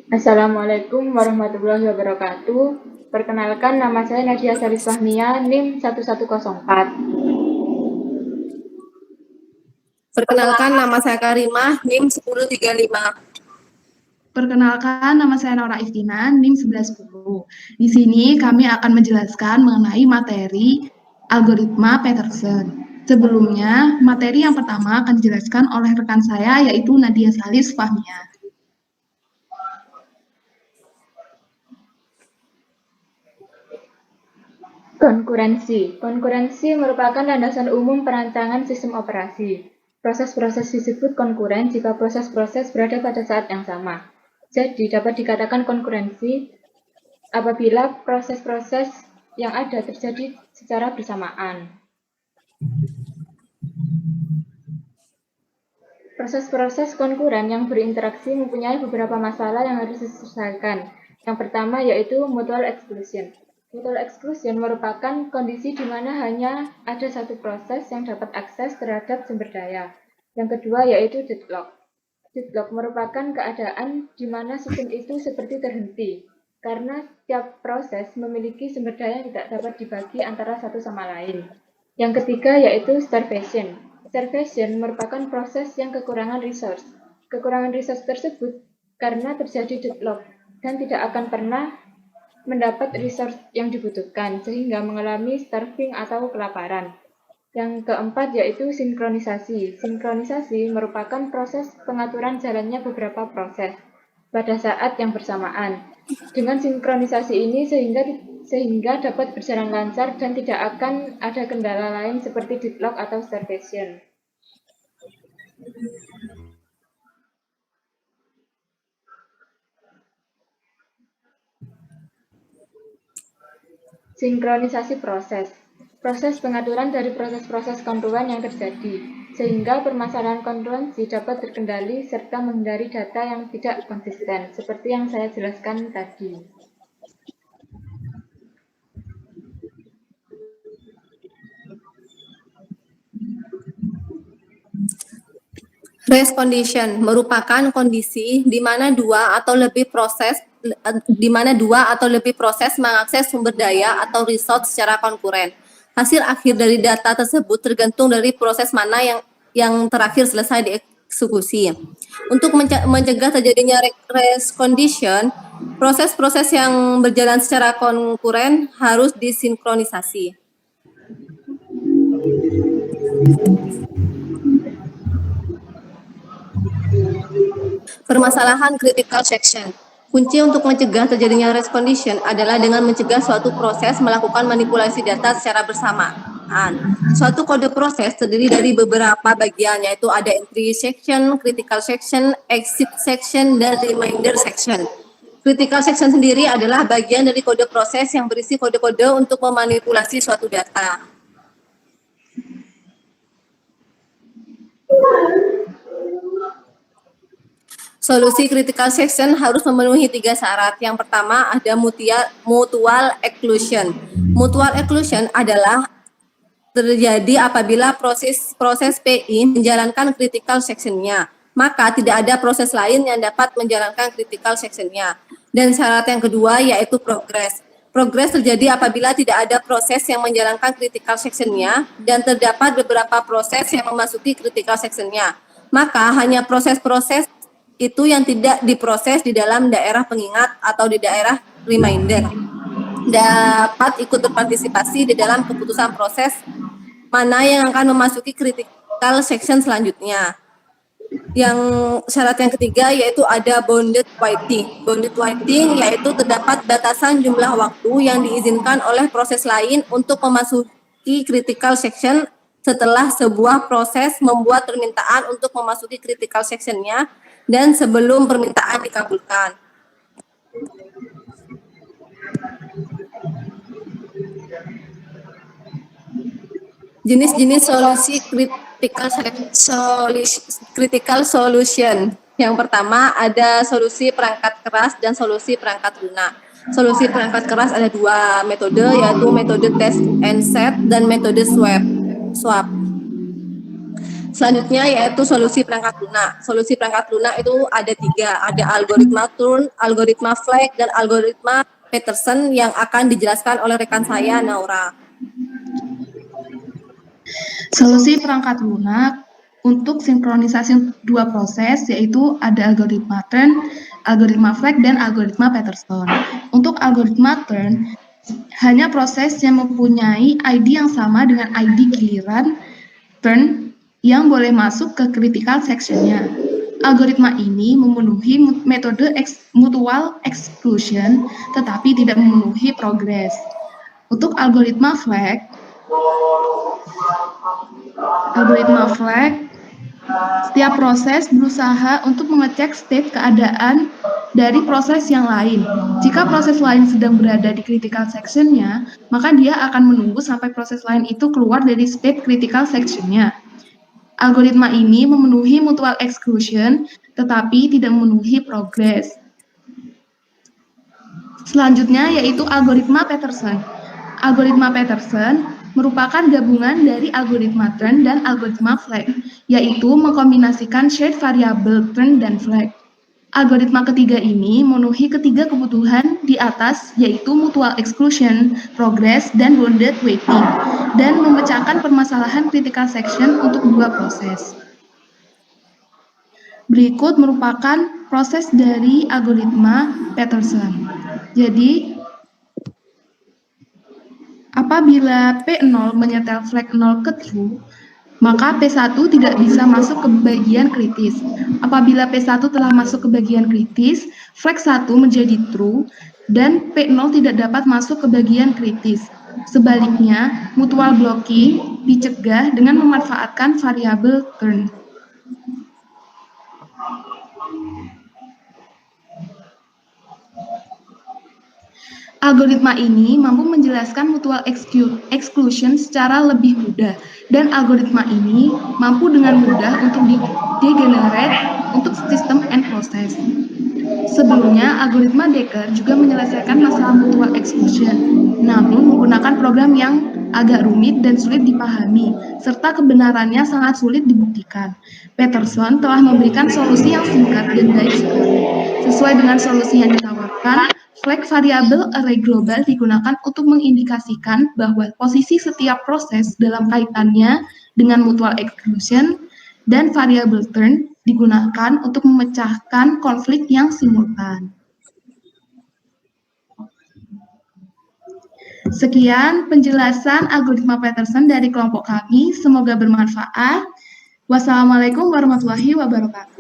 Assalamualaikum warahmatullahi wabarakatuh. Perkenalkan, nama saya Nadia Salis Fahmia, NIM 1104. Perkenalkan, nama saya Karimah, NIM 1035. Perkenalkan, nama saya Nora Iftina, NIM 1110. Di sini kami akan menjelaskan mengenai materi algoritma Peterson. Sebelumnya, materi yang pertama akan dijelaskan oleh rekan saya, yaitu Nadia Salis Fahmia. Konkurensi merupakan landasan umum perancangan sistem operasi. Proses-proses disebut konkuren jika proses-proses berada pada saat yang sama. Jadi, dapat dikatakan konkurensi apabila proses-proses yang ada terjadi secara bersamaan. Proses-proses konkuren yang berinteraksi mempunyai beberapa masalah yang harus diselesaikan. Yang pertama yaitu mutual exclusion. Mutual exclusion merupakan kondisi di mana hanya ada satu proses yang dapat akses terhadap sumber daya. Yang kedua yaitu deadlock. Deadlock merupakan keadaan di mana sistem itu seperti terhenti, karena tiap proses memiliki sumber daya yang tidak dapat dibagi antara satu sama lain. Yang ketiga yaitu starvation. Starvation merupakan proses yang kekurangan resource. Kekurangan resource tersebut karena terjadi deadlock dan tidak akan pernah mendapat resource yang dibutuhkan, sehingga mengalami starving atau kelaparan. Yang keempat yaitu sinkronisasi. Sinkronisasi merupakan proses pengaturan jalannya beberapa proses pada saat yang bersamaan. Dengan sinkronisasi ini sehingga dapat berjalan lancar dan tidak akan ada kendala lain seperti deadlock atau starvation. Sinkronisasi proses. Proses pengaturan dari proses-proses konruan yang terjadi, sehingga permasalahan kongruensi dapat terkendali serta menghindari data yang tidak konsisten, seperti yang saya jelaskan tadi. Race condition merupakan kondisi di mana dua atau lebih proses mengakses sumber daya atau resource secara konkuren. Hasil akhir dari data tersebut tergantung dari proses mana yang terakhir selesai dieksekusi. Untuk mencegah terjadinya race condition, proses-proses yang berjalan secara konkuren harus disinkronisasi. Permasalahan critical section. Kunci untuk mencegah terjadinya race condition adalah dengan mencegah suatu proses melakukan manipulasi data secara bersamaan. Suatu kode proses terdiri dari beberapa bagian, yaitu ada entry section, critical section, exit section, dan remainder section. Critical section sendiri adalah bagian dari kode proses yang berisi kode-kode untuk memanipulasi suatu data. Solusi critical section harus memenuhi 3 syarat. Yang pertama ada mutual exclusion. Mutual exclusion adalah terjadi apabila proses PI menjalankan critical section-nya, maka tidak ada proses lain yang dapat menjalankan critical section-nya. Dan syarat yang kedua yaitu progress. Progress terjadi apabila tidak ada proses yang menjalankan critical section-nya dan terdapat beberapa proses yang memasuki critical section-nya, maka hanya proses-proses itu yang tidak diproses di dalam daerah pengingat atau di daerah reminder dapat ikut berpartisipasi di dalam keputusan proses mana yang akan memasuki critical section selanjutnya. Yang syarat yang ketiga yaitu ada bounded waiting. Bounded waiting yaitu terdapat batasan jumlah waktu yang diizinkan oleh proses lain untuk memasuki critical section setelah sebuah proses membuat permintaan untuk memasuki critical section-nya dan sebelum permintaan dikabulkan. Jenis-jenis solusi critical solution. Yang pertama ada solusi perangkat keras dan solusi perangkat lunak. Solusi perangkat keras ada 2 metode, yaitu metode test and set dan metode swap. Selanjutnya yaitu solusi perangkat lunak. Solusi perangkat lunak itu ada 3, ada algoritma Thorne, algoritma Fleck, dan algoritma Peterson yang akan dijelaskan oleh rekan saya, Naura. Solusi perangkat lunak untuk sinkronisasi dua proses yaitu ada algoritma Thorne, algoritma Fleck, dan algoritma Peterson. Untuk algoritma Thorne, hanya proses yang mempunyai ID yang sama dengan ID giliran Thorne yang boleh masuk ke critical section-nya. Algoritma ini memenuhi metode mutual exclusion tetapi tidak memenuhi progress. Untuk algoritma Fleck, setiap proses berusaha untuk mengecek state keadaan dari proses yang lain. Jika proses lain sedang berada di critical section-nya, maka dia akan menunggu sampai proses lain itu keluar dari state critical section-nya. Algoritma ini memenuhi mutual exclusion, tetapi tidak memenuhi progress. Selanjutnya yaitu algoritma Peterson. Algoritma Peterson merupakan gabungan dari algoritma Thorne dan algoritma Fleck, yaitu mengkombinasikan shared variable Thorne dan Fleck. Algoritma ketiga ini memenuhi ketiga kebutuhan di atas, yaitu mutual exclusion, progress, dan bounded waiting, dan memecahkan permasalahan critical section untuk dua proses. Berikut merupakan proses dari algoritma Peterson. Jadi, apabila P0 menyetel flag 0 ke true, maka P1 tidak bisa masuk ke bagian kritis. Apabila P1 telah masuk ke bagian kritis, flag 1 menjadi true dan P0 tidak dapat masuk ke bagian kritis. Sebaliknya, mutual blocking dicegah dengan memanfaatkan variabel Thorne. Algoritma ini mampu menjelaskan mutual exclusion secara lebih mudah, dan algoritma ini mampu dengan mudah untuk degenerate untuk sistem and process. Sebelumnya, algoritma Decker juga menyelesaikan masalah mutual exclusion, namun menggunakan program yang agak rumit dan sulit dipahami, serta kebenarannya sangat sulit dibuktikan. Peterson telah memberikan solusi yang singkat dan baik sekali. Sesuai dengan solusi yang ditawarkan, flag variable array global digunakan untuk mengindikasikan bahwa posisi setiap proses dalam kaitannya dengan mutual exclusion, dan variabel Thorne digunakan untuk memecahkan konflik yang simultan. Sekian penjelasan algoritma Peterson dari kelompok kami. Semoga bermanfaat. Wassalamualaikum warahmatullahi wabarakatuh.